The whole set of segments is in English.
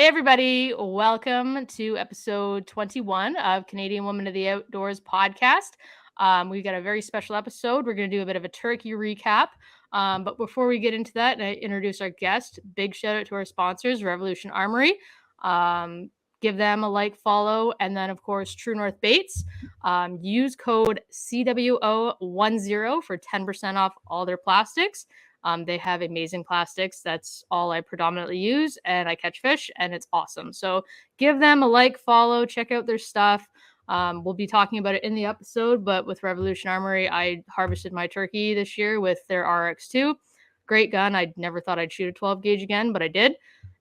everybody, welcome to episode 21 of Canadian Women of the Outdoors podcast. We've got a very special episode. We're going to do a bit of a turkey recap. But before we get into that and I introduce our guest, big shout out to our sponsors, Revolution Armory. Give them a like, follow, and then, of course, True North Baits. Use code CWO10 for 10% off all their plastics. They have amazing plastics. That's all I predominantly use, and I catch fish, and it's awesome. So give them a like, follow, check out their stuff. We'll be talking about it in the episode, but with Revolution Armory, I harvested my turkey this year with their RX2. Great gun. I never thought I'd shoot a 12 gauge again, but I did,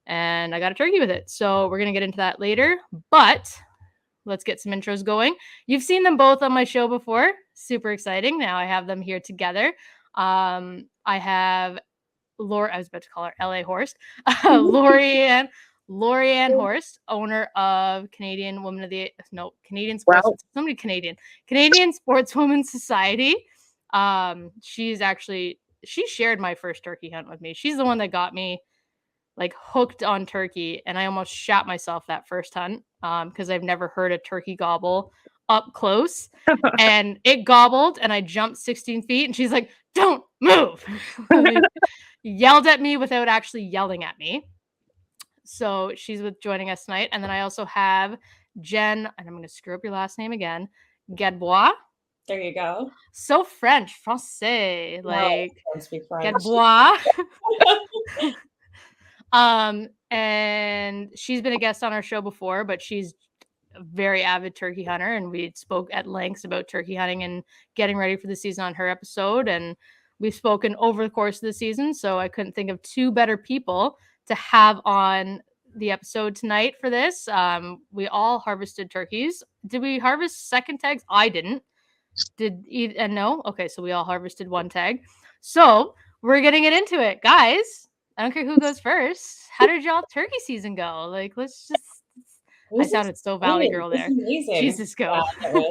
and I got a turkey with it. So we're going to get into that later, but let's get some intros going. You've seen them both on my show before. Super exciting. Now I have them here together. I have Laura, I was about to call her LA Horst, Lori-Ann Horst, owner of Canadian Sportswoman Society. She shared my first turkey hunt with me. She's the one that got me like hooked on turkey, and I almost shot myself that first hunt because I've never heard a turkey gobble up close. And it gobbled, and I jumped 16 feet, and she's like, "Don't move." Yelled at me without actually yelling at me. So she's joining us tonight. And then I also have Jenn, and I'm going to screw up your last name again, Gadbois. There you go. So French, français, like I don't speak French. Gadbois. And she's been a guest on our show before, but she's a very avid turkey hunter, and we spoke at lengths about turkey hunting and getting ready for the season on her episode. And we've spoken over the course of the season, so I couldn't think of two better people to have on the episode tonight for this. We all harvested turkeys. Did we harvest second tags? I didn't. No? Okay, so we all harvested one tag. So we're getting it into it. Guys, I don't care who goes first. How did y'all turkey season go? Like, let's just... I sounded so Valley Girl there. Jesus, go. Yeah,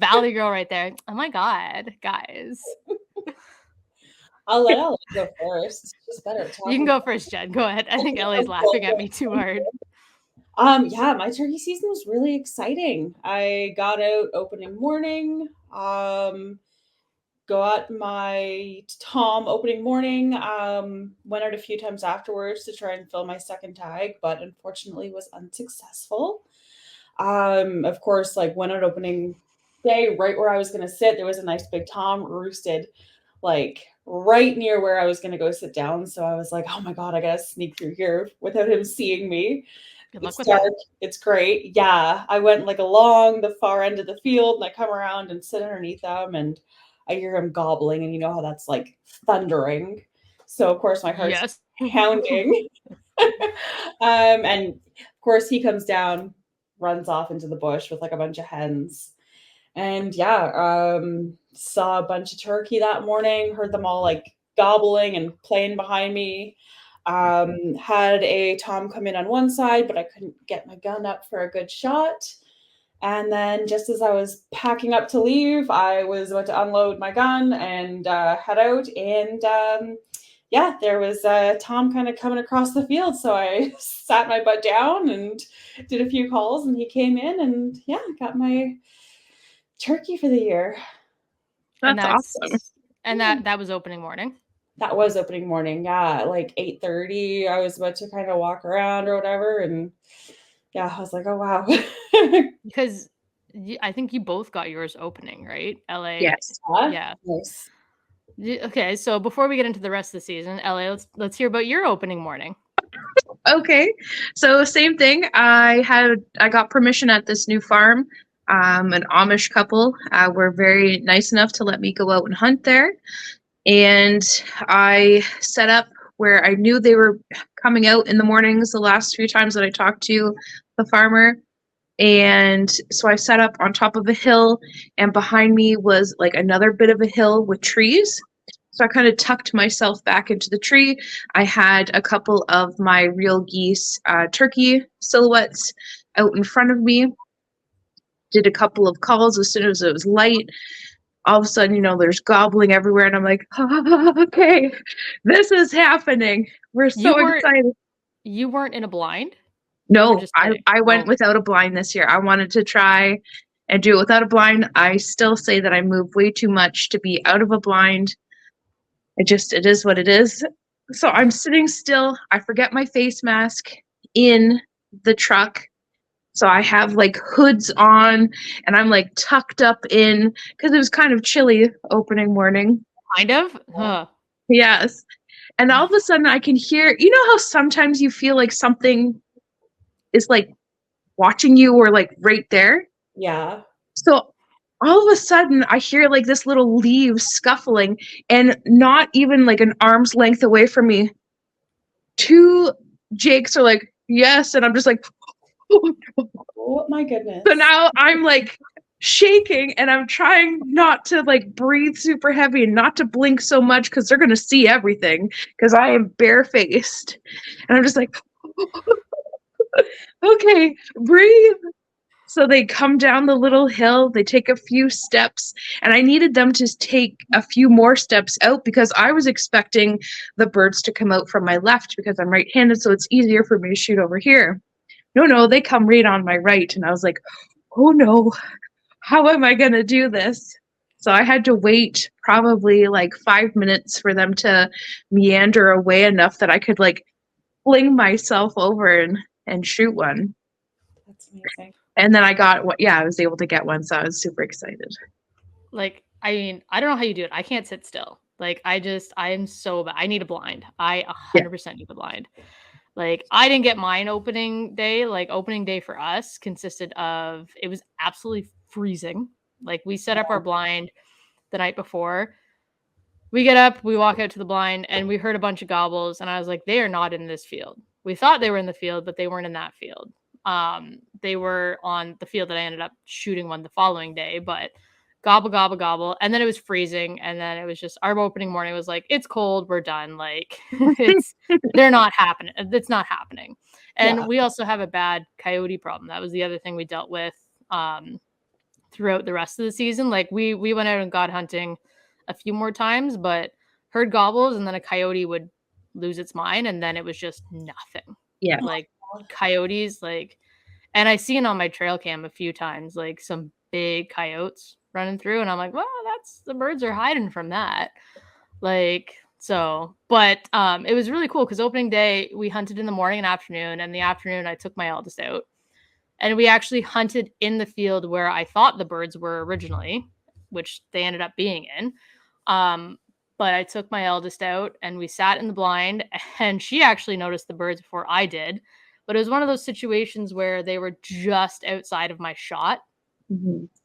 Valley Girl right there. Oh my God, guys. I'll let Ellie go first. She's better at talking. You can go first, Jenn. Go ahead. I think Ellie's laughing at me too hard. Yeah, my turkey season was really exciting. I got out opening morning. Got my Tom opening morning. Went out a few times afterwards to try and fill my second tag, but unfortunately was unsuccessful. Of course, like went out opening day, right where I was gonna sit, there was a nice big Tom roosted, like right near where I was gonna go sit down. So I was like, oh my God, I gotta sneak through here without him seeing me. Good luck with dark. that. It's great. Yeah, I went like along the far end of the field, and I come around and sit underneath them, and I hear him gobbling, and you know how that's like thundering. So of course my heart's pounding. And of course he comes down, runs off into the bush with like a bunch of hens. And yeah, saw a bunch of turkey that morning, heard them all like gobbling and playing behind me. Had a Tom come in on one side, but I couldn't get my gun up for a good shot. And then just as I was packing up to leave, I was about to unload my gun and head out. And yeah, there was Tom kind of coming across the field. So I sat my butt down and did a few calls, and he came in, and yeah, got my turkey for the year. That's awesome. And that was opening morning. That was opening morning. Yeah, like 8:30. I was about to kind of walk around or whatever, and yeah, I was like, oh wow. Because I think you both got yours opening, right? LA. Yes. Yeah. Yes. Okay, so before we get into the rest of the season, LA, let's hear about your opening morning. Okay, so same thing. I got permission at this new farm. An Amish couple were very nice enough to let me go out and hunt there, and I set up where I knew they were coming out in the mornings the last few times that I talked to the farmer. And so I set up on top of a hill, and behind me was like another bit of a hill with trees. So I kind of tucked myself back into the tree. I had a couple of my real geese turkey silhouettes out in front of me. Did a couple of calls as soon as it was light. All of a sudden, there's gobbling everywhere, and I'm like, oh, okay, this is happening. We're so excited. You weren't in a blind? No, just I went without a blind this year. I wanted to try and do it without a blind. I still say that I move way too much to be out of a blind. It is what it is. So I'm sitting still. I forget my face mask in the truck. So I have like hoods on and I'm like tucked up in because it was kind of chilly opening morning. Kind of? Huh. Yes. And all of a sudden I can hear, you know how sometimes you feel like something is like watching you or like right there? Yeah. So all of a sudden I hear like this little leaf scuffling and not even like an arm's length away from me. Two Jakes are like, yes. And I'm just like, oh my goodness. So now I'm like shaking and I'm trying not to like breathe super heavy and not to blink so much because they're going to see everything because I am barefaced. And I'm just like, okay, breathe. So they come down the little hill, they take a few steps, and I needed them to take a few more steps out because I was expecting the birds to come out from my left because I'm right-handed, so it's easier for me to shoot over here. No, they come right on my right, and I was like, oh no, how am I going to do this? So I had to wait probably like 5 minutes for them to meander away enough that I could like fling myself over and shoot one. That's amazing. And then I was able to get one, so I was super excited. Like, I mean, I don't know how you do it. I can't sit still. Like, I am so bad. I need a blind. I 100% need a blind. Like, I didn't get mine opening day. Like, opening day for us consisted of, it was absolutely freezing. Like, we set up our blind the night before. We get up, we walk out to the blind, and we heard a bunch of gobbles, and I was like, they are not in this field. We thought they were in the field, but they weren't in that field. They were on the field that I ended up shooting one the following day, but gobble, gobble, gobble. And then it was freezing. And then it was just our opening morning was like, it's cold. We're done. Like they're not happening. It's not happening. And we also have a bad coyote problem. That was the other thing we dealt with, throughout the rest of the season. Like we went out and got hunting a few more times, but heard gobbles and then a coyote would lose its mind. And then it was just nothing. Yeah. Like coyotes, like, and I seen on my trail cam a few times, like some big coyotes running through, and I'm like, well, that's the birds are hiding from that. Like, so, but it was really cool because opening day we hunted in the morning and afternoon, and the afternoon I took my eldest out, and we actually hunted in the field where I thought the birds were originally, which they ended up being in. But I took my eldest out and we sat in the blind, and she actually noticed the birds before I did. But it was one of those situations where they were just outside of my shot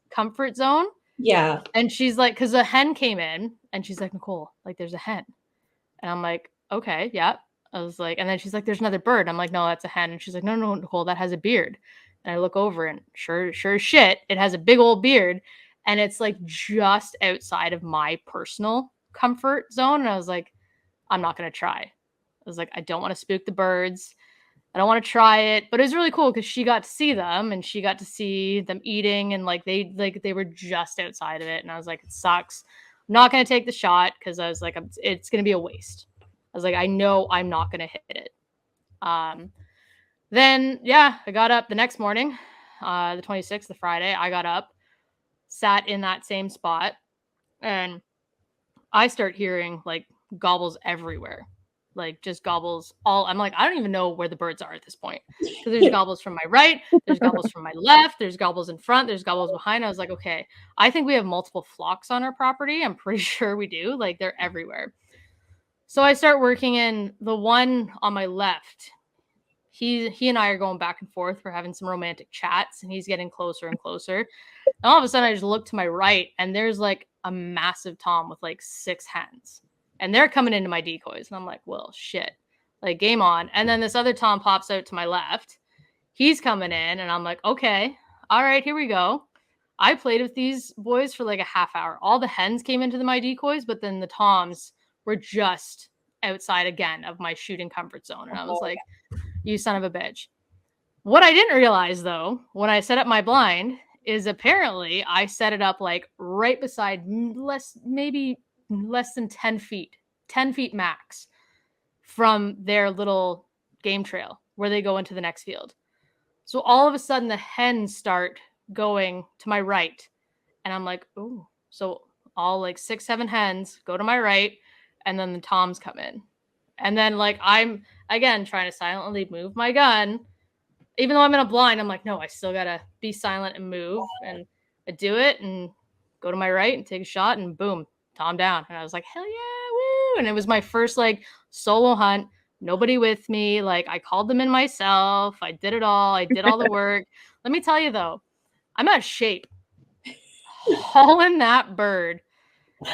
comfort zone. Yeah. And she's like, because a hen came in and she's like, Nicole, like there's a hen. And I'm like, okay, yeah. I was like, and then she's like, there's another bird. I'm like, no, that's a hen. And she's like, no, Nicole, that has a beard. And I look over and sure as shit, it has a big old beard. And it's like just outside of my personal comfort zone. And I was like, I'm not going to try. I was like, I don't want to spook the birds. I don't want to try it, but it was really cool because she got to see them and she got to see them eating, and like they were just outside of it. And I was like, it sucks. I'm not going to take the shot because I was like, it's going to be a waste. I was like, I know I'm not going to hit it. Then yeah, I got up the next morning, the 26th, the Friday. I got up, sat in that same spot, and I start hearing like gobbles everywhere. Like just gobbles all. I'm like, I don't even know where the birds are at this point. Because there's gobbles from my right, there's gobbles from my left, there's gobbles in front, there's gobbles behind. I was like, okay, I think we have multiple flocks on our property. I'm pretty sure we do. Like they're everywhere. So I start working in the one on my left. He and I are going back and forth. We're having some romantic chats, and he's getting closer and closer. And all of a sudden, I just look to my right, and there's like a massive tom with like 6 hens. And they're coming into my decoys. And I'm like, well, shit. Like, game on. And then this other tom pops out to my left. He's coming in. And I'm like, okay. All right, here we go. I played with these boys for like a half hour. All the hens came into my decoys, but then the toms were just outside again of my shooting comfort zone. And I was like, you son of a bitch. What I didn't realize, though, when I set up my blind is apparently I set it up like right beside maybe less than 10 feet max from their little game trail. where they go into the next field. So all of a sudden the hens start going to my right. And I'm like, oh, so all like 6, 7 hens go to my right, and then the toms come in. And then like I'm again trying to silently move my gun. Even though I'm in a blind, I'm like, no, I still gotta be silent and move. And I do it and go to my right and take a shot, and boom, tom down. And I was like, hell yeah, woo! And it was my first like solo hunt. Nobody with me. Like I called them in myself. I did it all. I did all the work. Let me tell you though, I'm out of shape. Hauling that bird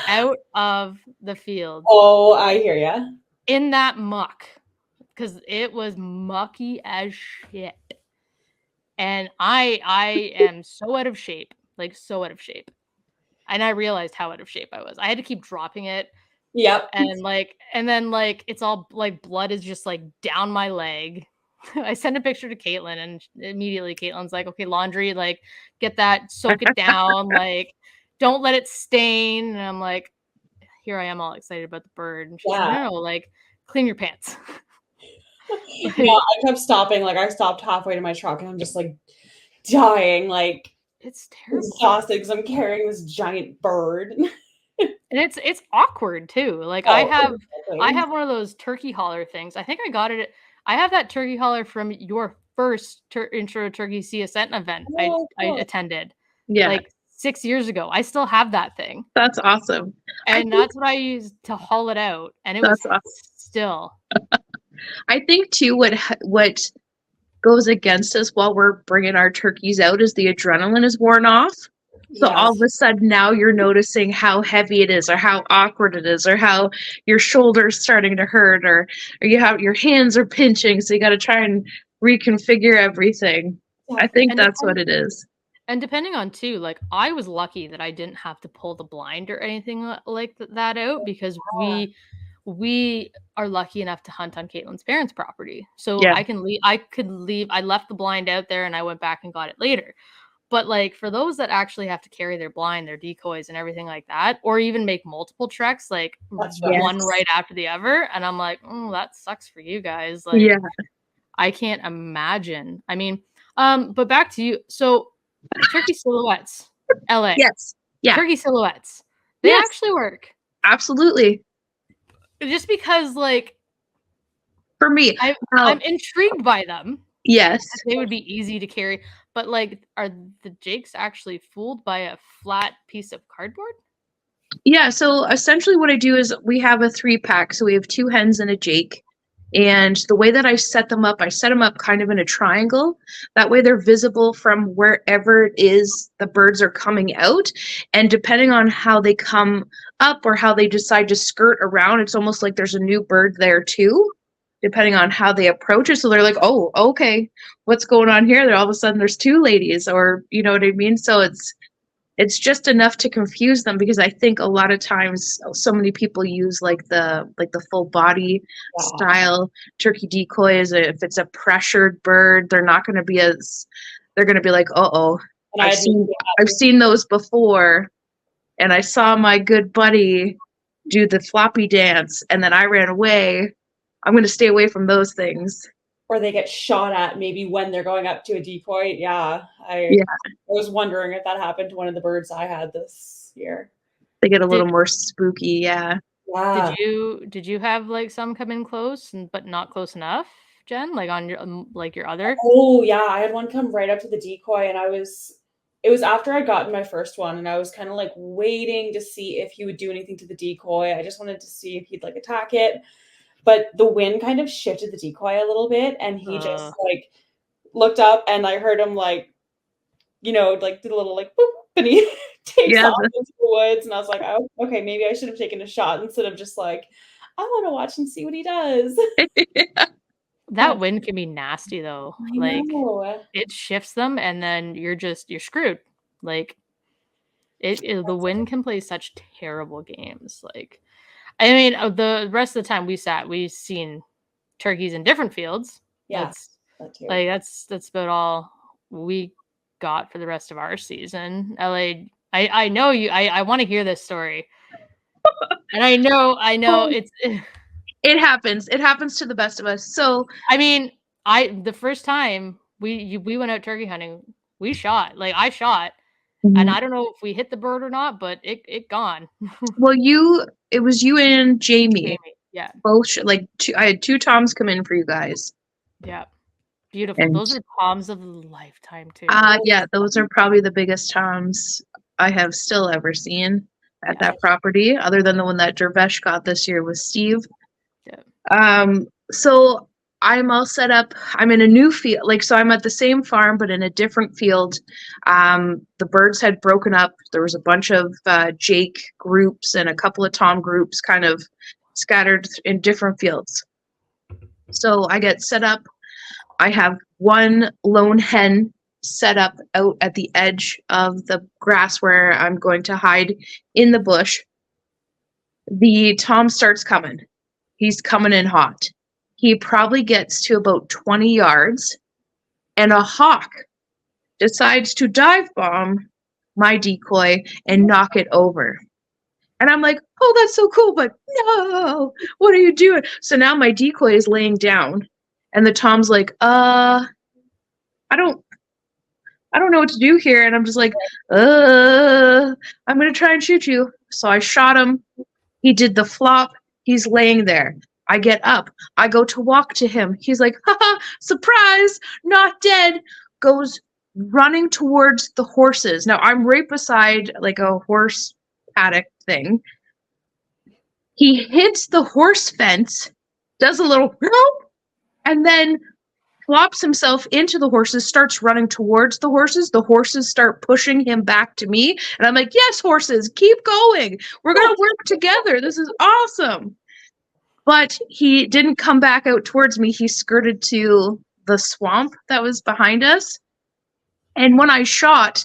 out of the field. Oh, I hear ya. In that muck, because it was mucky as shit. And I am so out of shape, like so out of shape. And I realized how out of shape I was. I had to keep dropping it. Yep. And then it's all like blood is just like down my leg. I sent a picture to Caitlin, and immediately Caitlin's like, okay, laundry, like get that, soak it down, like don't let it stain. And I'm like, here I am all excited about the bird. And she's like, no, like clean your pants. Yeah, I kept stopping. Like I stopped halfway to my truck, and I'm just like dying. Like it's terrible. Exhausted because I'm carrying this giant bird. And it's awkward too. Like I have one of those turkey hauler things. I think I got it. I have that turkey hauler from your first intro turkey sea ascent event I attended. Yeah. Like 6 years ago. I still have that thing. That's awesome. And that's what I used to haul it out. And it was awesome. Still. I think too what goes against us while we're bringing our turkeys out is the adrenaline is worn off. So all of a sudden now you're noticing how heavy it is, or how awkward it is, or how your shoulder's starting to hurt, or you have your hands are pinching. So you got to try and reconfigure everything. Yeah. I think that's what it is. And depending on too, like I was lucky that I didn't have to pull the blind or anything like that out, because we are lucky enough to hunt on Caitlin's parents' property. So I could leave. I left the blind out there and I went back and got it later. But like for those that actually have to carry their blind, their decoys and everything like that, or even make multiple treks, like one right after the other. And I'm like, oh, that sucks for you guys. Like, I can't imagine. I mean, but back to you. So turkey silhouettes, LA. Yes. Yeah. Turkey silhouettes. They actually work. Absolutely. Just because, like, for me, I'm intrigued by them. Yes. They would be easy to carry. But, like, are the jakes actually fooled by a flat piece of cardboard? Yeah. So essentially what I do is we have a 3-pack. So we have 2 hens and a jake. And the way that I set them up kind of in a triangle. That way they're visible from wherever it is the birds are coming out. And depending on how they come up or how they decide to skirt around, it's almost like there's a new bird there too, depending on how they approach it. So they're like, oh, okay, what's going on here? All of a sudden there's 2 ladies, or you know what I mean? So it's just enough to confuse them, because I think a lot of times so many people use like the full body style turkey decoys. If it's a pressured bird, they're not going to be they're going to be like, uh-oh, I've seen those before. And I saw my good buddy do the floppy dance and then I ran away. I'm going to stay away from those things. Or they get shot at maybe when they're going up to a decoy. Yeah. I was wondering if that happened to one of the birds I had this year. They get a little more spooky. Yeah. Did you have like some come in close but not close enough, Jen? Like on your other? Oh yeah. I had one come right up to the decoy, and it was after I'd gotten my first one, and I was kind of like waiting to see if he would do anything to the decoy. I just wanted to see if he'd like attack it. But the wind kind of shifted the decoy a little bit, and he just like looked up, and I heard him like, you know, like did a little like boop, and he takes off into the woods. And I was like, oh, okay, maybe I should have taken a shot instead of just like, I want to watch and see what he does. That wind can be nasty though. Like it shifts them, and then you're screwed. Like the wind can play such terrible games. Like, I mean, the rest of the time we've seen turkeys in different fields. Yeah, that's about all we got for the rest of our season. LA, I know you. I want to hear this story, and I know it's. It happens. It happens to the best of us. So I mean, the first time we went out turkey hunting, we shot. Like I shot, Mm-hmm. and I don't know if we hit the bird or not, but it gone. Well, it was you and Jamie. Yeah. Both I had 2 toms come in for you guys. Yeah. Beautiful. And, those are toms of a lifetime too. Yeah, those are probably the biggest toms I have still ever seen at that property, other than the one that Dervesh got this year with Steve. Yeah. So I'm all set up. I'm in a new field, so I'm at the same farm, but in a different field. The birds had broken up. There was a bunch of Jake groups and a couple of Tom groups kind of scattered in different fields. So I get set up. I have one lone hen set up out at the edge of the grass where I'm going to hide in the bush. The Tom starts coming. He's coming in hot. He probably gets to about 20 yards, and a hawk decides to dive bomb my decoy and knock it over. And I'm like, oh, that's so cool, but no, what are you doing? So now my decoy is laying down, and the Tom's like, I don't know what to do here. And I'm just like, I'm going to try and shoot you. So I shot him. He did the flop. He's laying there. I get up. I go to walk to him. He's like, haha, surprise, not dead. Goes running towards the horses. Now I'm right beside like a horse paddock thing. He hits the horse fence, does a little whoop, and then flops himself into the horses, starts running towards the horses. The horses start pushing him back to me. And I'm like, yes, horses, keep going. We're going to work together. This is awesome. But he didn't come back out towards me. He skirted to the swamp that was behind us. And when I shot,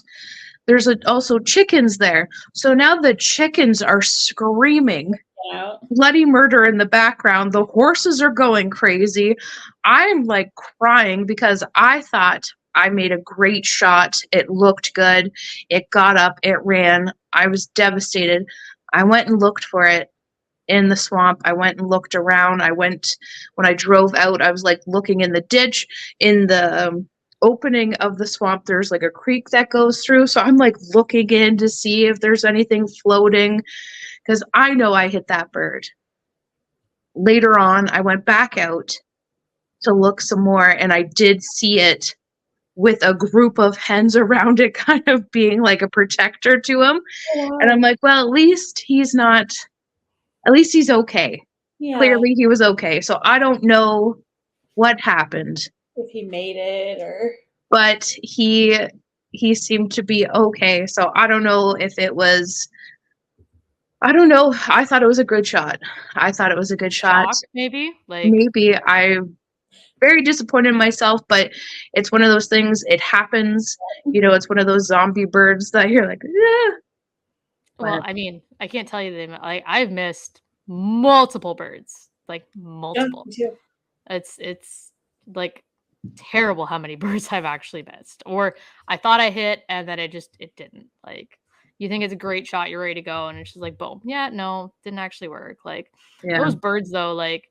there's also chickens there. So now the chickens are screaming. Yeah. Bloody murder in the background. The horses are going crazy. I'm like crying because I thought I made a great shot. It looked good. It got up. It ran. I was devastated. I went and looked for it in the swamp. I went and looked around. When I drove out, I was like looking in the ditch, in the opening of the swamp. There's like a creek that goes through. So I'm like looking in to see if there's anything floating, because I know I hit that bird. Later on, I went back out to look some more, and I did see it with a group of hens around it, kind of being like a protector to him. Oh, and I'm like, well, at least he's okay. yeah. Clearly he was okay. So I don't know what happened. If he made it or... But he seemed to be okay. So I don't know if it was... I don't know. I thought it was a good shot. Shock, maybe? Maybe. I'm very disappointed in myself, but it's one of those things. It happens. It's one of those zombie birds that you're like, eh. Well, I mean, I can't tell you I've missed multiple birds. Like multiple. Yeah, me too. It's like terrible how many birds I've actually missed. Or I thought I hit and then it didn't. Like, you think it's a great shot, you're ready to go, and it's just like, boom. Yeah, no, didn't actually work. Like, those birds though, like,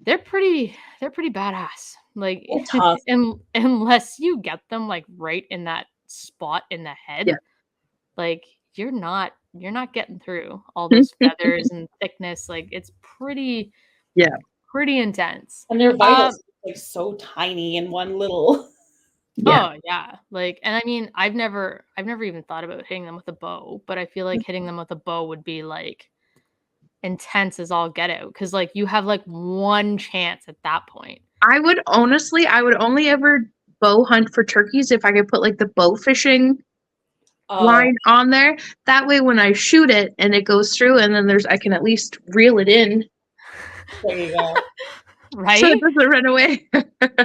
they're pretty badass. Like, unless you get them like right in that spot in the head, like you're not getting through all those feathers and thickness. Like, it's pretty intense. And their vitals like so tiny in one little. Oh yeah, like, and I mean, I've never even thought about hitting them with a bow, but I feel like hitting them with a bow would be like intense as all get out, because like you have like one chance at that point. I would only ever bow hunt for turkeys if I could put like the bow fishing line on there. That way when I shoot it and it goes through, and then I can at least reel it in. There you go. Right? So it doesn't run away.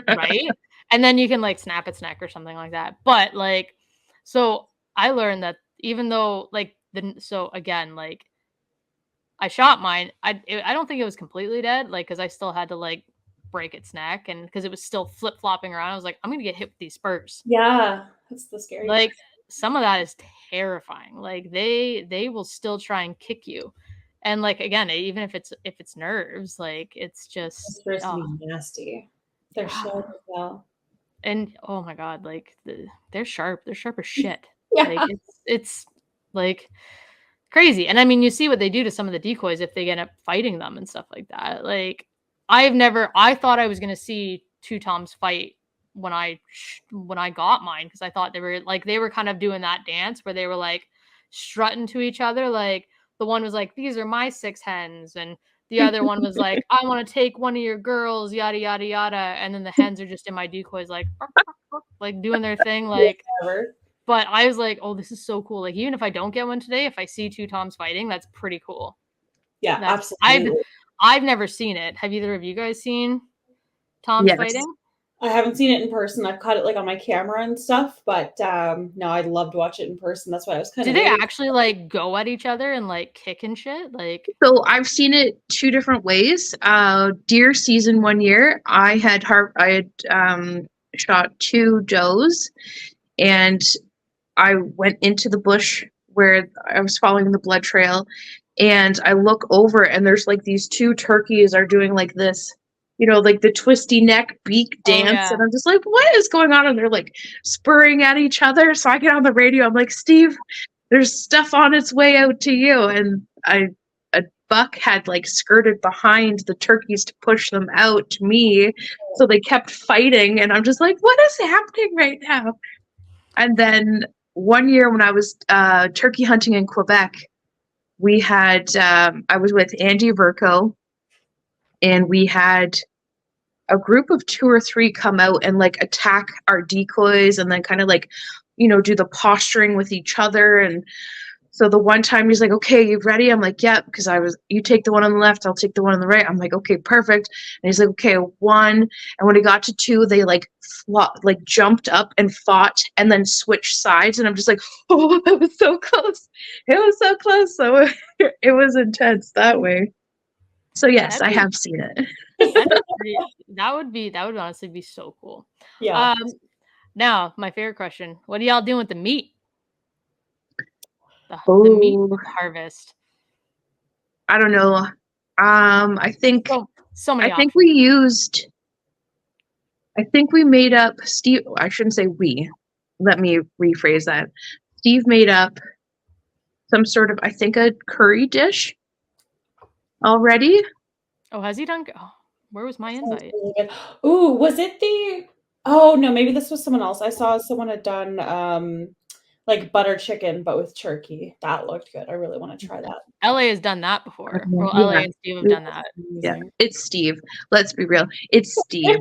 Right? And then you can like snap its neck or something like that. But like, so I learned that even though like so again, like I shot mine, I don't think it was completely dead, like, because I still had to like break its neck, and because it was still flip flopping around, I was like, I'm gonna get hit with these spurs. Yeah, that's the scary. Like, some of that is terrifying. Like, they will still try and kick you, and like, again, even if it's nerves, like, it's just nasty. They're sharp as well. And oh my god, like they're sharp. They're sharp as shit. Yeah. Like it's like crazy. And I mean, you see what they do to some of the decoys if they end up fighting them and stuff like that. Like I thought I was gonna see two toms fight when I got mine, because I thought they were kind of doing that dance where they were like strutting to each other. Like the one was like, "These are my 6 hens," and the other one was like, "I want to take one of your girls," yada yada yada. And then the hens are just in my decoys, like like doing their thing, like. But I was like, "Oh, this is so cool!" Like even if I don't get one today, if I see two toms fighting, that's pretty cool. Yeah, absolutely. I've never seen it. Have either of you guys seen toms fighting? I haven't seen it in person. I've caught it like on my camera and stuff, but no, I'd love to watch it in person. That's why I was kind of. Do they actually like go at each other and like kick and shit? Like, so I've seen it 2 different ways. Deer season one year, I had shot 2 does, and I went into the bush where I was following the blood trail, and I look over and there's like these 2 turkeys are doing like this, like the twisty neck beak dance. And I'm just like, what is going on? And they're like spurring at each other. So I get on the radio. I'm like, Steve, there's stuff on its way out to you. And a buck had like skirted behind the turkeys to push them out to me. So they kept fighting. And I'm just like, what is happening right now? And then one year when I was turkey hunting in Quebec, we had, I was with Andy Verco, and we had a group of 2 or 3 come out and like attack our decoys and then kind of like, do the posturing with each other. And so the one time he's like, "Okay, you ready?" I'm like, "Yep," because you take the one on the left, I'll take the one on the right. I'm like, "Okay, perfect." And he's like, "Okay, 1." And when he got to 2, they like jumped up and fought and then switched sides. And I'm just like, "Oh, that was so close. It was so close." So it was intense that way. So yes, I have seen it. That would honestly be so cool. Yeah. Now my favorite question: what are y'all doing with the meat? The meat harvest. I don't know. I think so many. I think we used. I think we made up. Steve. I shouldn't say we. Let me rephrase that. Steve made up some sort of, I think, a curry dish already. Oh, has he done? Oh, where was my invite? Really Ooh, was it the? Oh no, maybe this was someone else. I saw someone had done like butter chicken, but with turkey. That looked good. I really want to try that. LA has done that before. Well, LA and Steve have done that. Yeah, it's Steve. Let's be real. It's Steve.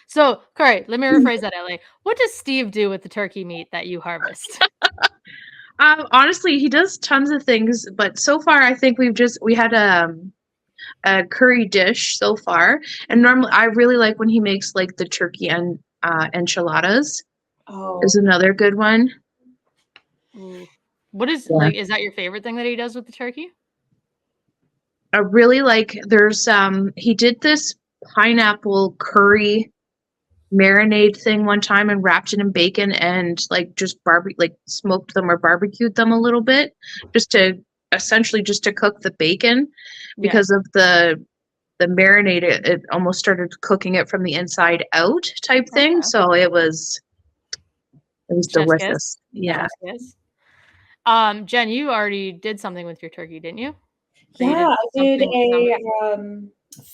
So, Corey, let me rephrase that, LA. What does Steve do with the turkey meat that you harvest? Honestly, he does tons of things, but so far I think we had a curry dish so far. And normally I really like when he makes like the turkey and enchiladas. Oh, is another good one. What is like? Is that your favorite thing that he does with the turkey? I really like. There's he did this pineapple curry marinade thing one time and wrapped it in bacon and like just smoked them or barbecued them a little bit just to cook the bacon because of the marinade. It almost started cooking it from the inside out type thing. So it was delicious. Yeah. Jen, you already did something with your turkey, didn't you? Yeah, I did a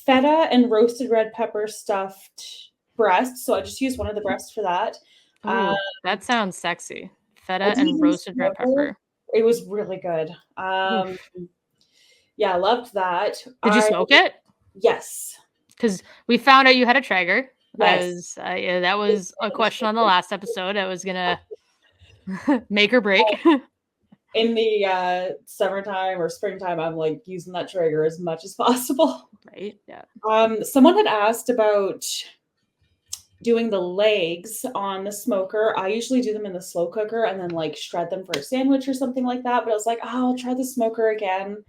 feta and roasted red pepper stuffed breast. So I just used one of the breasts for that. Ooh, that sounds sexy. Feta and roasted red pepper. It was really good. Yeah, I loved that. Did you smoke it? Yes. Because we found out you had a Traeger. Yes. That was a question on the last episode. I was gonna make or break. In the summertime or springtime, I'm like using that Traeger as much as possible. Right. Yeah. Someone had asked about doing the legs on the smoker. I usually do them in the slow cooker and then like shred them for a sandwich or something like that. But I was like, oh, I'll try the smoker again.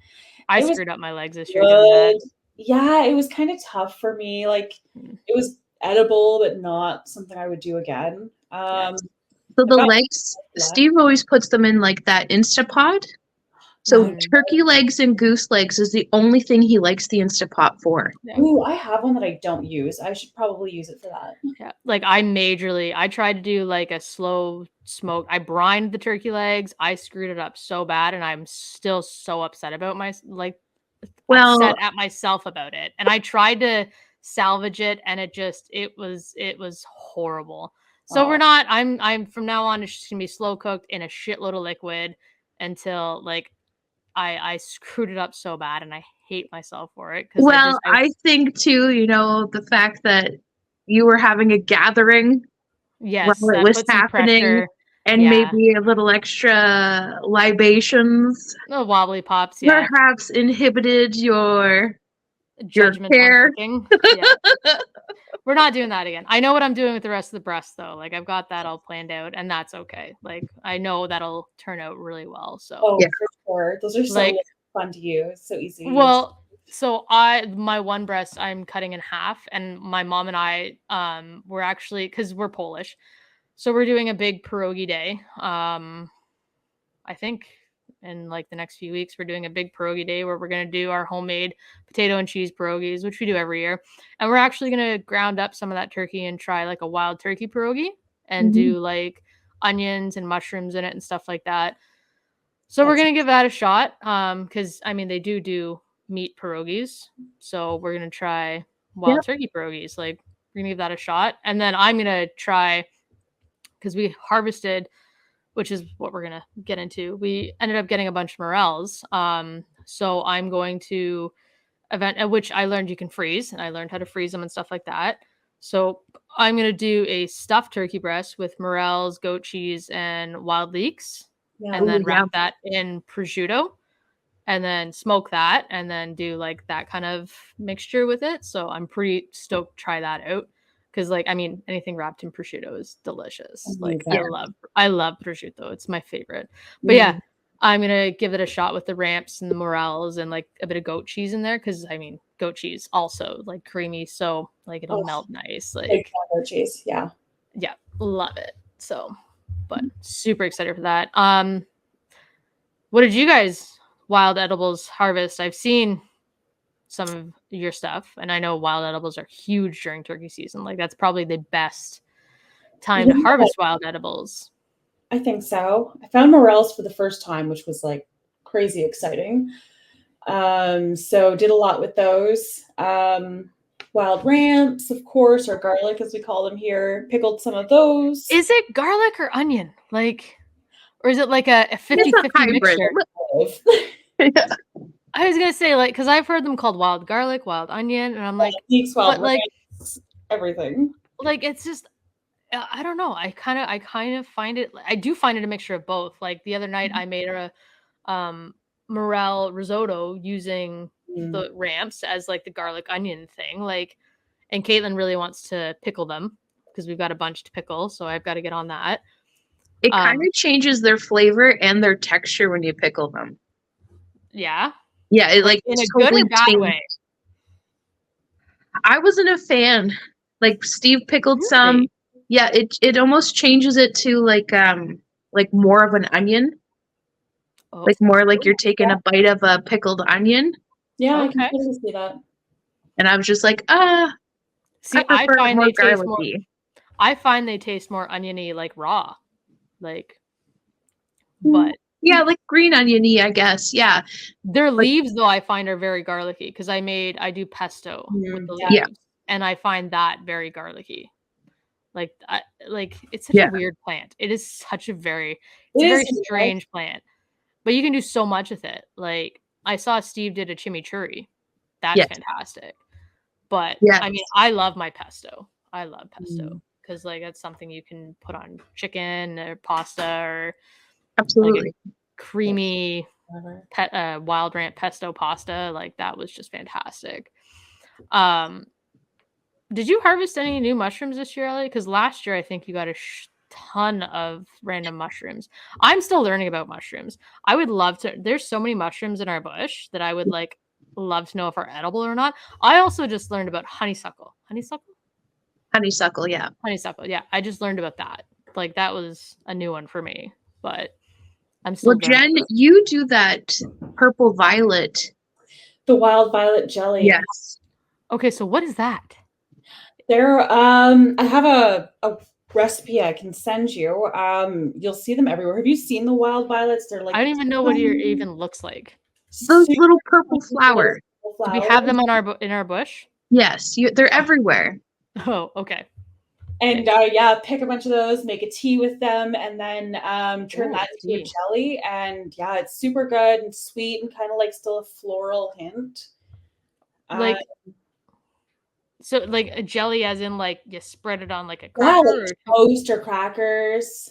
I screwed up my legs this year doing that. Yeah, it was kind of tough for me. Like it was edible, but not something I would do again. So the legs, Steve always puts them in like that Instapot. So turkey legs and goose legs is the only thing he likes the Instant Pot for. Yeah. Ooh, I have one that I don't use. I should probably use it for that. Yeah, like I tried to do like a slow smoke. I brined the turkey legs. I screwed it up so bad, and I'm still so upset about upset at myself about it. And I tried to salvage it, and it was horrible. So we're not. I'm from now on. It's just gonna be slow cooked in a shitload of liquid until like I screwed it up so bad, and I hate myself for it. Well, I think too, the fact that you were having a gathering while it was happening, and maybe a little extra libations, the wobbly pops, perhaps inhibited your judgment care. On cooking. Yeah. We're not doing that again. I know what I'm doing with the rest of the breast though. Like I've got that all planned out, and that's okay. Like I know that'll turn out really well. So for sure. Those are so fun to use. So easy to use. So my one breast I'm cutting in half, and my mom and I we're actually, because we're Polish, so we're doing a big pierogi day. I think in like the next few weeks we're doing a big pierogi day where we're going to do our homemade potato and cheese pierogies, which we do every year. And we're actually going to ground up some of that turkey and try like a wild turkey pierogi and do like onions and mushrooms in it and stuff like that. So we're going to give that a shot. Cause I mean, they do meat pierogies. So we're going to try wild turkey pierogies. Like we're going to give that a shot. And then I'm going to try, cause we harvested, which is what we're going to get into. We ended up getting a bunch of morels. So I'm going to which I learned you can freeze, and I learned how to freeze them and stuff like that. So I'm going to do a stuffed turkey breast with morels, goat cheese, and wild leeks, and then wrap that in prosciutto, and then smoke that, and then do like that kind of mixture with it. So I'm pretty stoked to try that out. Because, like, I mean, anything wrapped in prosciutto is delicious. Like, I love prosciutto. It's my favorite. But yeah, I'm going to give it a shot with the ramps and the morels and, like, a bit of goat cheese in there. Because, I mean, goat cheese also, like, creamy. So, like, it'll melt nice. Like, goat cheese. Yeah. Yeah. Love it. So, but super excited for that. What did you guys wild edibles harvest? I've seen some of your stuff, and I know wild edibles are huge during turkey season. Like that's probably the best time to harvest wild edibles. I think so. I found morels for the first time, which was like crazy exciting. So did a lot with those. Wild ramps, of course, or garlic as we call them here. Pickled some of those. Is it garlic or onion? Like, or is it like a 50-50 mixture? I was gonna say, like, because I've heard them called wild garlic, wild onion, and I'm like, but like everything. Like it's just, I don't know. I kind of find it. I do find it a mixture of both. Like the other night, I made a morel risotto using the ramps as like the garlic onion thing. Like, and Caitlin really wants to pickle them because we've got a bunch to pickle, so I've got to get on that. It kind of changes their flavor and their texture when you pickle them. Yeah. Yeah, it like in a totally good or bad way. I wasn't a fan. Like Steve pickled some. Yeah, it almost changes it to like more of an onion. Like more like you're taking a bite of a pickled onion. Yeah, I can totally see that. And I was just like, see, I find they taste more. I find they taste more oniony, like raw, like. But yeah, like green oniony, I guess. Yeah, their leaves though I find are very garlicky because I do pesto with the leaves, and I find that very garlicky. Like, it's such a weird plant. It is such a very strange plant. But you can do so much with it. Like I saw Steve did a chimichurri. That's fantastic. But I mean, I love my pesto. I love pesto because like that's something you can put on chicken or pasta or absolutely like creamy wild ramp pesto pasta. Like that was just fantastic. Did you harvest any new mushrooms this year, Ellie? Because last year I think you got a ton of random mushrooms. I'm still learning about mushrooms. I would love to. There's so many mushrooms in our bush that I would like love to know if are edible or not. I also just learned about honeysuckle. Honeysuckle, yeah. Honeysuckle, yeah. I just learned about that. Like that was a new one for me. But I'm still Jen, you do that purple violet. The wild violet jelly. Yes. Okay, so what is that? I have a recipe I can send you. You'll see them everywhere. Have you seen the wild violets? They're like I don't even know what it even looks like. Those little purple flowers. Do we have them on in our bush? Yes, they're everywhere. Oh, okay. And pick a bunch of those, make a tea with them, and then turn that into a jelly. And yeah, it's super good and sweet and kind of like still a floral hint. Like, so like a jelly as in like you spread it on like a cracker? Like toast or crackers.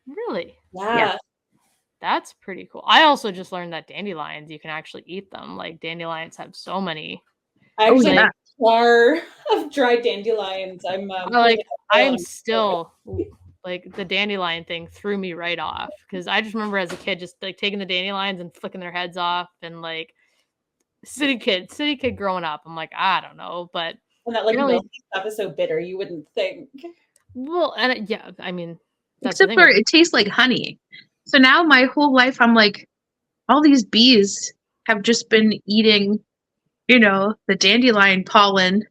Really? Yeah. That's pretty cool. I also just learned that dandelions, you can actually eat them. Like dandelions have so many. I actually have a jar of dried dandelions. I'm still like the dandelion thing threw me right off because I just remember as a kid just like taking the dandelions and flicking their heads off and like city kid growing up. I'm like, I don't know, but and that like milk stuff is so bitter, you wouldn't think. Well, and yeah, I mean, except for it tastes like honey. So now my whole life I'm like, all these bees have just been eating, the dandelion pollen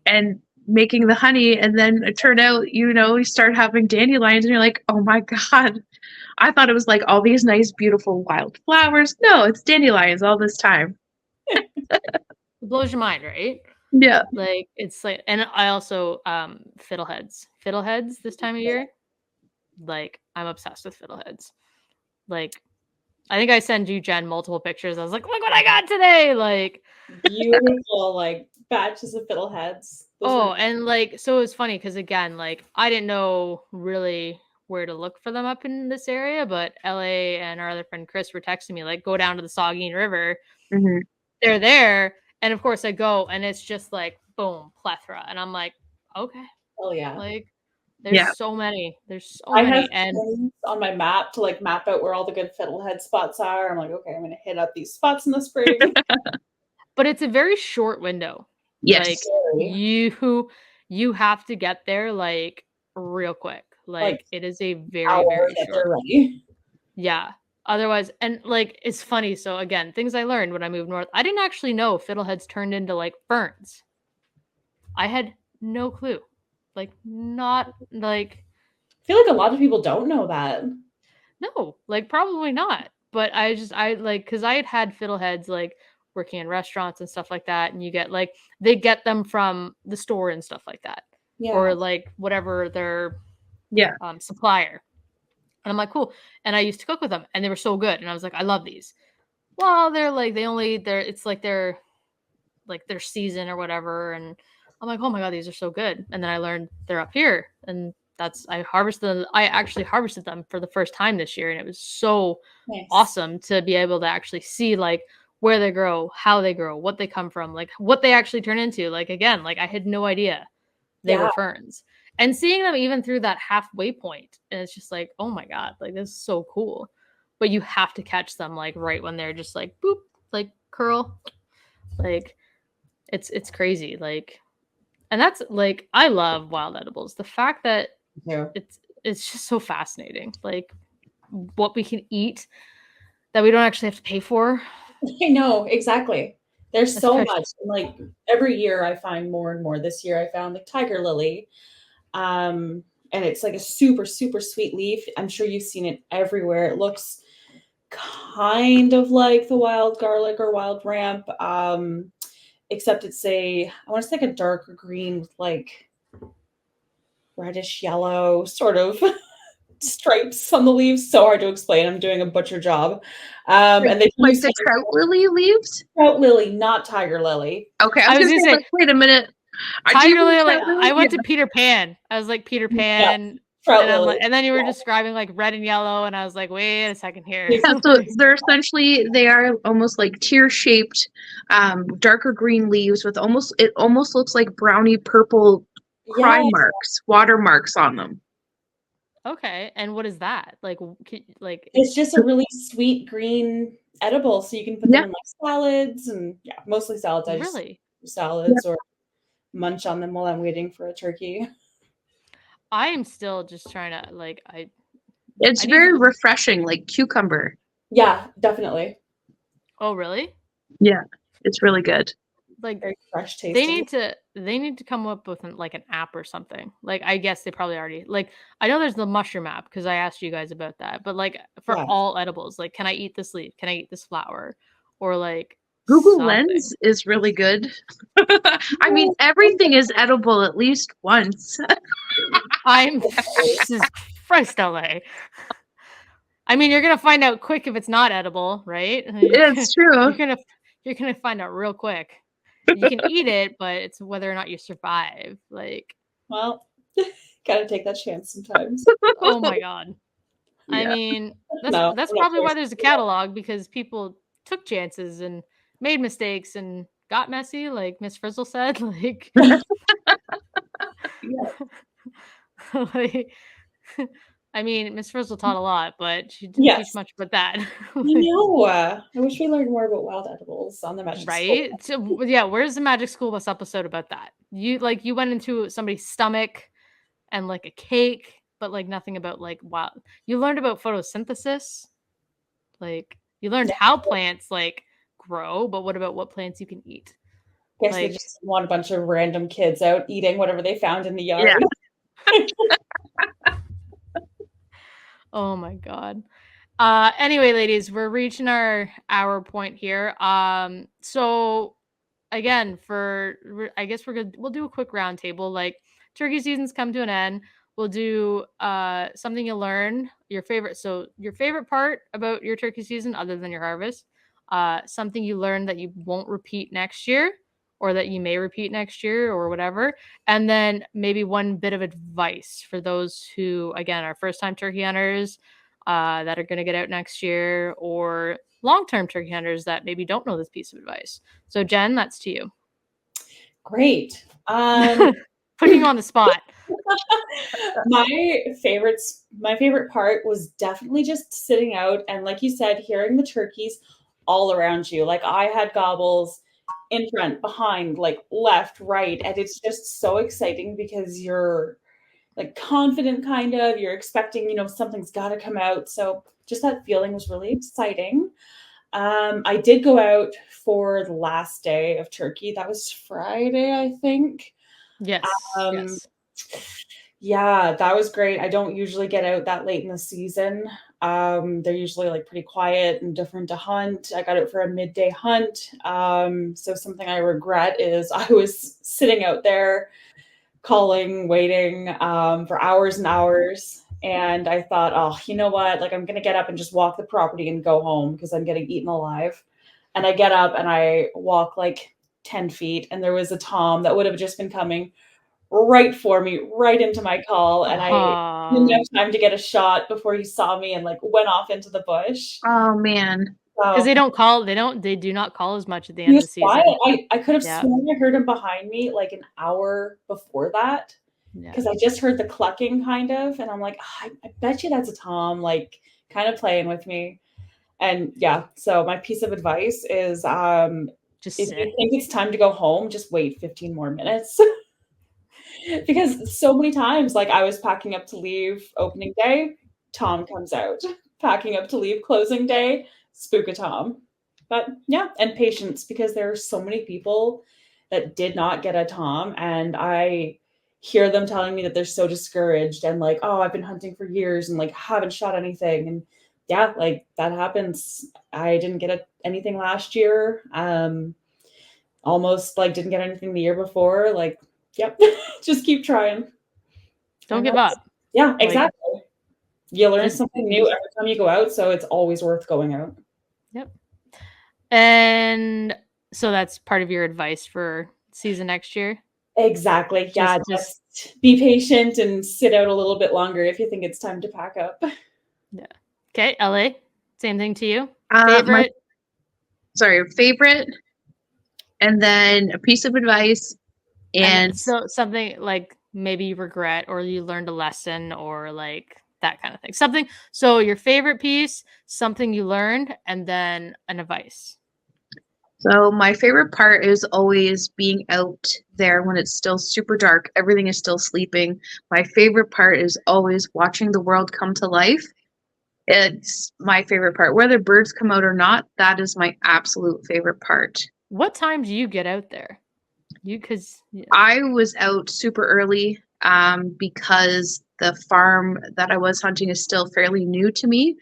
and making the honey, and then it turned out, you start having dandelions and you're like, oh my God, I thought it was like all these nice, beautiful wild flowers. No, it's dandelions all this time. It blows your mind, right? Yeah. Like it's like, and I also fiddleheads this time of year. Like I'm obsessed with fiddleheads. Like I think I send you, Jen, multiple pictures. I was like, look what I got today. Like beautiful, like batches of fiddleheads. And like, so it was funny because again, like I didn't know really where to look for them up in this area, but LA and our other friend Chris were texting me, like, go down to the Saugeen River. Mm-hmm. They're there. And of course I go and it's just like, boom, plethora. And I'm like, okay. Oh yeah. Like there's so many. There's so many. Have and on my map to like map out where all the good fiddlehead spots are. I'm like, okay, I'm gonna hit up these spots in the spring. But it's a very short window. Yes. Like you have to get there like real quick. Like it is a very, very short. Yeah. Otherwise, and like it's funny. So again, things I learned when I moved north. I didn't actually know fiddleheads turned into like ferns. I had no clue. Like not like I feel like a lot of people don't know that. No, like probably not. But I like because I had fiddleheads like working in restaurants and stuff like that, and you get like they get them from the store and stuff like that, or like whatever their supplier. And I'm like, cool. And I used to cook with them, and they were so good. And I was like, I love these. Well, they're like it's like their season or whatever. And I'm like, oh my God, these are so good. And then I learned they're up here, and I actually harvested them for the first time this year, and it was so awesome to be able to actually see like where they grow, how they grow, what they come from, like what they actually turn into. Like again, like I had no idea they were ferns. And seeing them even through that halfway point, and it's just like, oh my God, like this is so cool. But you have to catch them like right when they're just like boop, like curl. Like it's crazy. Like, and that's like I love wild edibles. The fact that it's just so fascinating. Like what we can eat that we don't actually have to pay for. I know, exactly. There's so much. And like every year I find more and more. This year I found like tiger lily. And it's like a super, super sweet leaf. I'm sure you've seen it everywhere. It looks kind of like the wild garlic or wild ramp. Except it's I want to say like a darker green with like reddish yellow sort of stripes on the leaves. So hard to explain. I'm doing a butcher job. And they like the trout lily leaves? Trout lily, not tiger lily. Okay, I was gonna say, wait a minute. Tiger lily, I went to Peter Pan. I was like Peter Pan. And then you were describing like red and yellow, and I was like, wait a second here. Yeah, so they are almost like tear-shaped, darker green leaves with it almost looks like brownie purple watermarks on them. Okay, and what is that? Like it's just a really sweet green edible, so you can put them in like salads and mostly salads. I just salads or munch on them while I'm waiting for a turkey. I am still just trying to It's very refreshing, like cucumber. Yeah, definitely. Oh, really? Yeah, it's really good. Like very fresh tasting. They need to come up with like an app or something. Like I guess they probably already like I know there's the mushroom app because I asked you guys about that. But like for all edibles, like can I eat this leaf? Can I eat this flower? Or like Google Lens is really good. I mean, everything is edible at least once. I'm Jesus Christ, LA. I mean, you're gonna find out quick if it's not edible, right? It's true. You're gonna find out real quick. You can eat it, but it's whether or not you survive. Like, well, gotta take that chance sometimes. Oh my god. Yeah. I mean, that's probably why there's a catalog, because people took chances and made mistakes and got messy, like Miss Frizzle said. Like, like I mean, Miss Frizzle taught a lot, but she didn't teach much about that. I wish we learned more about wild edibles on the Magic School. Right? So, yeah, where's the Magic School Bus episode about that? You went into somebody's stomach and like a cake, but like nothing about like wild. You learned about photosynthesis. Like you learned how plants like grow, but what about what plants you can eat? Guess they just want a bunch of random kids out eating whatever they found in the yard. Yeah. Oh my god. Anyway, ladies, we're reaching our hour point here. So again, I guess we'll do a quick roundtable. Like turkey season's come to an end. We'll do something you learn, your favorite part about your turkey season other than your harvest, something you learned that you won't repeat next year or that you may repeat next year or whatever, and then maybe one bit of advice for those who, again, are first-time turkey hunters that are going to get out next year, or long-term turkey hunters that maybe don't know this piece of advice. So Jenn, that's to you. Great. Putting you on the spot. My favorite part was definitely just sitting out and, like you said, hearing the turkeys all around you. Like I had gobbles in front, behind, like left, right, and it's just so exciting because you're like confident, kind of, you're expecting, something's got to come out. So just that feeling was really exciting. I did go out for the last day of turkey. That was Friday, I think. Yes. Yes. Yeah, that was great. I don't usually get out that late in the season. They're usually like pretty quiet and different to hunt. I got out for a midday hunt. So something I regret is I was sitting out there calling, waiting for hours and hours. And I thought, oh, you know what? Like I'm going to get up and just walk the property and go home because I'm getting eaten alive. And I get up and I walk like 10 feet and there was a tom that would have just been coming right for me, right into my call. And I didn't have time to get a shot before he saw me and like went off into the bush. Oh man. Because they do not call as much at the end of the season. I could have sworn I heard him behind me like an hour before that. Because I just heard the clucking kind of, and I'm like, I bet you that's a tom, like kind of playing with me. And yeah, so my piece of advice is if you think it's time to go home, just wait 15 more minutes. Because so many times, like I was packing up to leave opening day, tom comes out. Packing up to leave closing day, spook a tom. But yeah, and patience, because there are so many people that did not get a tom, and I hear them telling me that they're so discouraged and like, oh, I've been hunting for years and like haven't shot anything. And yeah, like that happens. I didn't get anything last year. Almost like didn't get anything the year before. Like, yep, just keep trying. Don't give up. Yeah, exactly. You learn something new every time you go out, so it's always worth going out. Yep. And so that's part of your advice for season next year? Exactly. Yeah, just be patient and sit out a little bit longer if you think it's time to pack up. Yeah. Okay, LA, same thing to you? Favorite? Favorite, and then a piece of advice, and so something like maybe you regret or you learned a lesson or like that kind of thing. Something. So your favorite piece, something you learned, and then an advice. So my favorite part is always being out there when it's still super dark. Everything is still sleeping. My favorite part is always watching the world come to life It's my favorite part. Whether birds come out or not, that is my absolute favorite part. What time do you get out there? I was out super early because the farm that I was hunting is still fairly new to me,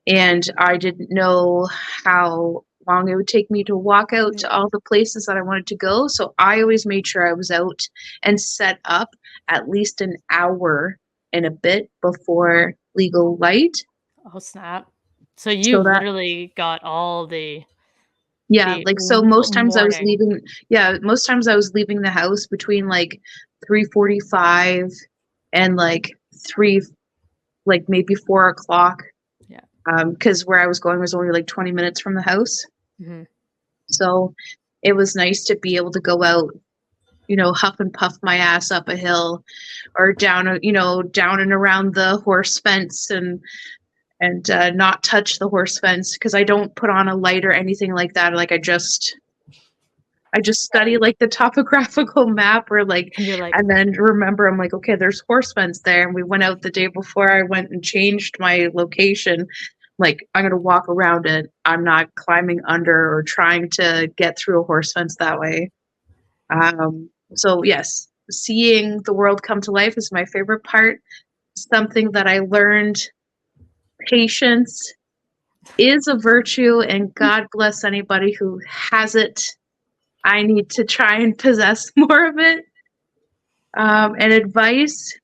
and I didn't know how long it would take me to walk out to all the places that I wanted to go. So I always made sure I was out and set up at least an hour and a bit before legal light. Oh, snap. So you literally got all the... Yeah, like, so most times I was leaving, most times I was leaving the house between like 3:45 and like maybe 4 o'clock. Yeah. Because where I was going was only like 20 minutes from the house. Mm-hmm. So it was nice to be able to go out, huff and puff my ass up a hill or down and around the horse fence and not touch the horse fence, because I don't put on a light or anything like that. Like I just study like the topographical map, or and then remember, I'm like, okay, there's horse fence there. And we went out the day before I went and changed my location. Like, I'm going to walk around it. I'm not climbing under or trying to get through a horse fence that way. So yes, seeing the world come to life is my favorite part. Something that I learned: patience is a virtue, and God bless anybody who has it. I need to try and possess more of it. And advice: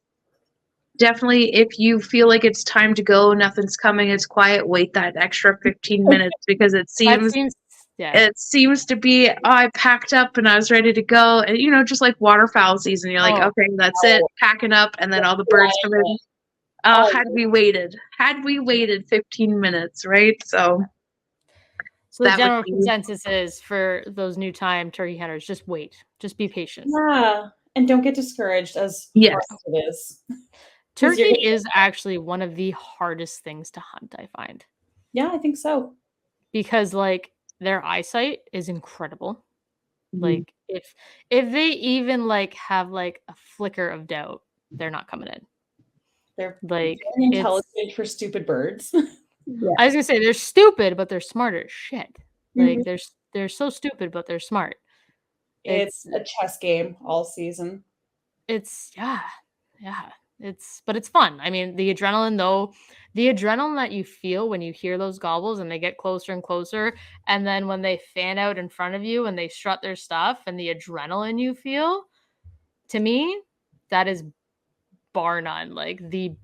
definitely, if you feel like it's time to go, nothing's coming, it's quiet, wait that extra 15 minutes, because it seems to be, I packed up and I was ready to go. And, just like waterfowl season, you're like, okay, that's it, packing up, and then all the birds come in. Had we waited 15 minutes, right? So the general consensus is, for those new time turkey hunters, just wait. Just be patient. Yeah. And don't get discouraged, as hard as it is. Turkey is actually one of the hardest things to hunt, I find. Yeah, I think so. Because like their eyesight is incredible. Mm-hmm. Like if they even like have like a flicker of doubt, they're not coming in. They're like intelligent for stupid birds. Yeah. I was gonna say they're stupid, but they're smart as shit. Like they're so stupid, but they're smart. It's a chess game all season. It's yeah. But it's fun. I mean, the adrenaline that you feel when you hear those gobbles and they get closer and closer, and then when they fan out in front of you and they strut their stuff, and the adrenaline you feel, to me, that is bar none. Like it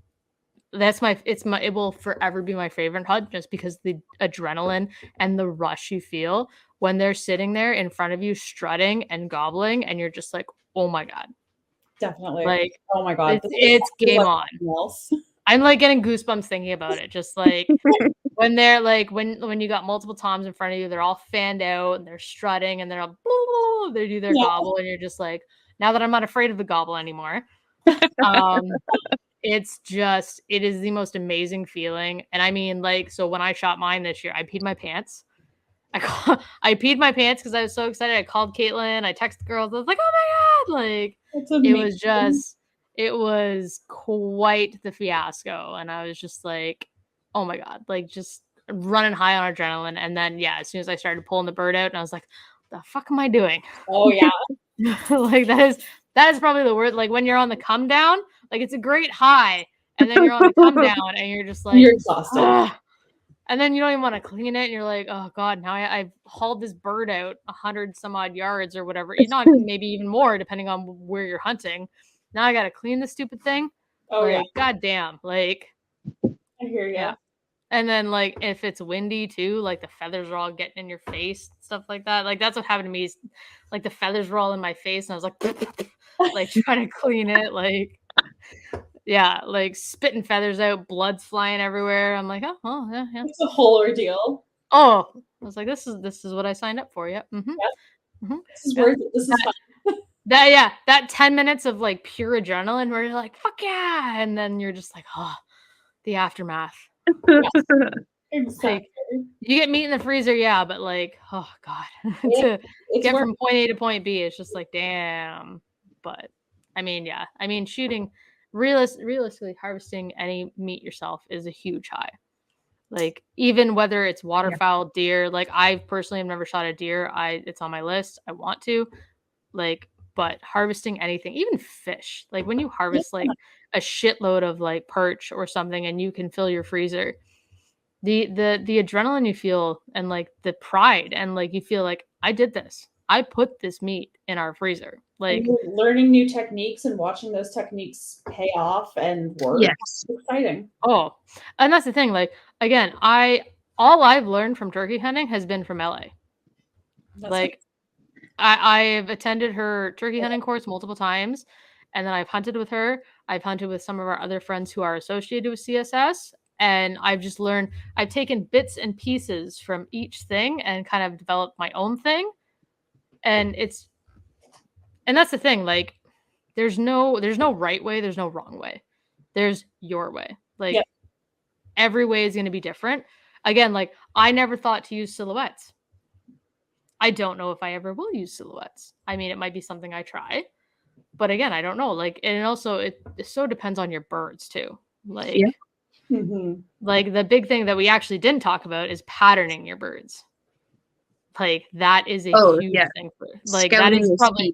will forever be my favorite hunt, just because the adrenaline and the rush you feel when they're sitting there in front of you strutting and gobbling, and you're just like, oh my God. Definitely. Like, oh my God. It's game on. I'm like getting goosebumps thinking about it. Just like when they're like, when you got multiple toms in front of you, they're all fanned out and they're strutting and they're all, they do their gobble, and you're just like, now that I'm not afraid of the gobble anymore. It is the most amazing feeling. And I mean, like, so when I shot mine this year, I peed my pants. I peed my pants because I was so excited. I called Caitlin. I texted the girls. I was like, oh my God. Like, it was quite the fiasco. And I was just like, oh my God, like just running high on adrenaline. And then, as soon as I started pulling the bird out, and I was like, the fuck am I doing? Oh yeah. Like that is probably the word. Like when you're on the come down, like it's a great high. And then you're on the come down and you're just like, you're exhausted. Ugh. And then you don't even want to clean it, and you're like, oh God, now I've hauled this bird out 100 some odd yards or whatever. It's not, maybe even more, depending on where you're hunting. Now I got to clean this stupid thing. Oh like, yeah. God damn. Like, I hear you. Yeah. And then like, if it's windy too, like the feathers are all getting in your face, stuff like that. Like that's what happened to me. Is, like the feathers were all in my face, and I was like trying to clean it. Like, yeah, like spitting feathers out, blood's flying everywhere. I'm like, oh yeah. It's a whole ordeal. Oh, I was like, this is what I signed up for. Yeah. Mm-hmm. Yeah. Mm-hmm. This is worth it. This is fun. That 10 minutes of like pure adrenaline where you're like, fuck yeah. And then you're just like, oh, the aftermath. Exactly. Like, you get meat in the freezer, yeah, but like, oh God. To get from point A to point B, it's just like, damn. But I mean, yeah. I mean, shooting, realistically, harvesting any meat yourself is a huge high. Like, even whether it's waterfowl, deer, like I personally have never shot a deer. It's on my list. I want to, like, but harvesting anything, even fish, like when you harvest like a shitload of like perch or something and you can fill your freezer, the adrenaline you feel and like the pride and like you feel like I did this. I put this meat in our freezer. Like learning new techniques and watching those techniques pay off and work. Yes. It's exciting. Oh, and that's the thing. Like, again, all I've learned from turkey hunting has been from LA. That's like, I've attended her turkey hunting course multiple times, and then I've hunted with her. I've hunted with some of our other friends who are associated with CSS, and I've just learned. I've taken bits and pieces from each thing and kind of developed my own thing. And that's the thing. Like, there's no right way. There's no wrong way. There's your way. Like, Yep. Every way is going to be different. Again, like I never thought to use silhouettes. I don't know if I ever will use silhouettes. I mean, it might be something I try, but again, I don't know. Like, and also it so depends on your birds too. Like, Yeah. Like the big thing that we actually didn't talk about is patterning your birds. Like that is a huge thing for like scouting, that is probably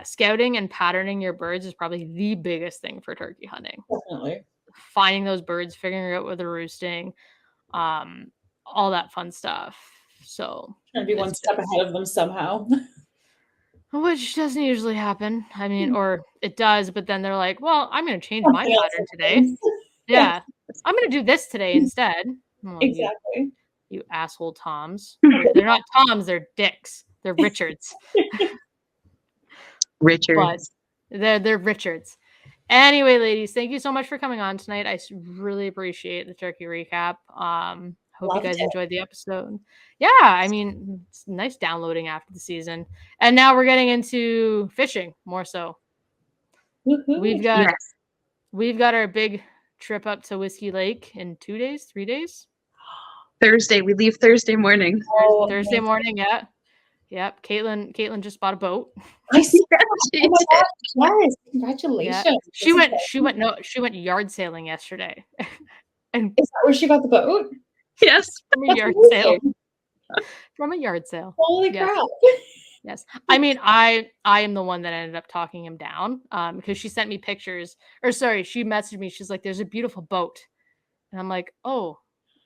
scouting and patterning your birds is probably the biggest thing for turkey hunting. Definitely. Finding those birds, figuring out where they're roosting, all that fun stuff. So trying to be one step ahead of them somehow. Which doesn't usually happen. I mean, or it does, but then they're like, well, I'm going to change my pattern today. Yeah. I'm going to do this today instead. Well, exactly. You asshole Toms. They're not Toms, they're dicks. They're Richards. Richards. But they're Richards. Anyway, ladies, thank you so much for coming on tonight. I really appreciate the turkey recap. Hope you guys enjoyed the episode. Yeah, I mean, it's nice downloading after the season. And now we're getting into fishing more so. Woo-hoo. We've got our big trip up to Whiskey Lake in 2 days, 3 days. Thursday. We leave Thursday morning. Thursday morning, yeah. Yep. Caitlin just bought a boat. I see that. Oh my God. Yes. Congratulations. Yeah. She went yard sailing yesterday. And is that where she got the boat? Yes. From a yard sale. From a yard sale. Holy crap. Yes. I mean, I am the one that ended up talking him down because she sent me pictures. She messaged me. She's like, there's a beautiful boat. And I'm like, oh,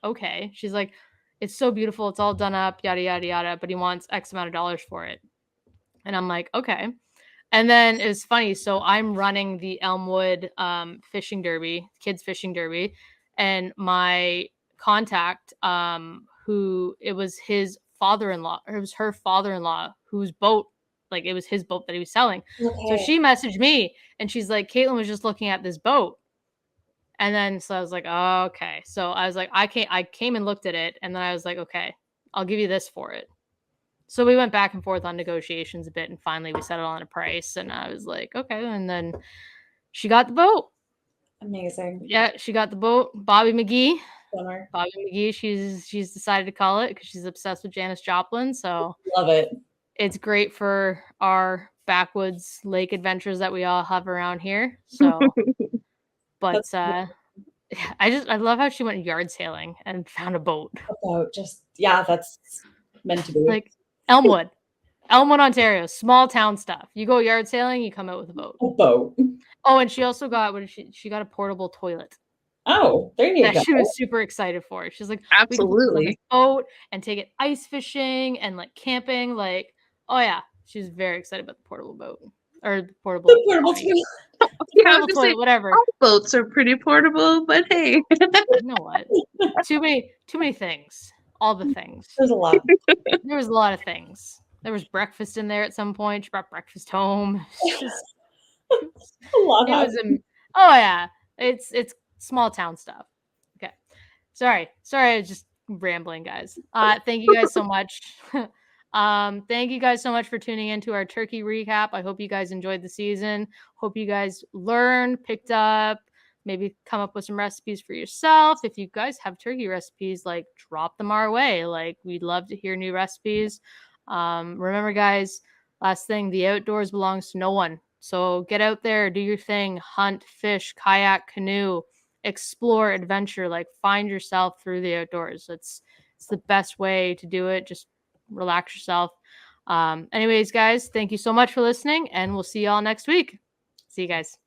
okay. She's like, it's so beautiful. It's all done up, yada, yada, yada. But he wants X amount of dollars for it. And I'm like, okay. And then it was funny. So I'm running the Elmwood fishing derby, kids fishing derby. And my contact, who it was his father-in-law, or it was her father-in-law whose boat, like it was his boat that he was selling. Okay. So she messaged me and she's like, Caitlin was just looking at this boat. And then so I was like, oh, okay. So I was like, I came and looked at it, and then I was like, okay, I'll give you this for it. So we went back and forth on negotiations a bit, and finally we settled on a price. And I was like, okay. And then she got the boat. Amazing. Yeah, she got the boat. Bobby McGee. Summer. Bobby McGee. She's decided to call it because she's obsessed with Janis Joplin. So love it. It's great for our backwoods lake adventures that we all have around here. So, but I love how she went yard sailing and found a boat. That's meant to be. Like Elmwood, Ontario, small town stuff. You go yard sailing, you come out with a boat. A boat. Oh, and she also got she got a portable toilet. Oh, there you go. She was super excited for it. She's like, absolutely, we can boat and take it ice fishing and like camping. Like, oh yeah, she was very excited about the portable boat or the portable toilet. Whatever. All boats are pretty portable, but hey, you know what? Too many things. All the things. There's a lot. There was a lot of things. There was breakfast in there at some point. She brought breakfast home. It's small town stuff. Okay. Sorry, I was just rambling, guys. Thank you guys so much. Thank you guys so much for tuning into our turkey recap. I hope you guys enjoyed the season. Hope you guys learned, picked up, maybe come up with some recipes for yourself. If you guys have turkey recipes, like drop them our way. Like we'd love to hear new recipes. Remember, guys, last thing, the outdoors belongs to no one. So get out there, do your thing, hunt, fish, kayak, canoe. explore, adventure, like find yourself through the outdoors. It's the best way to do it. Just relax yourself. Anyways, guys, thank you so much for listening, and we'll see y'all next week. See you guys.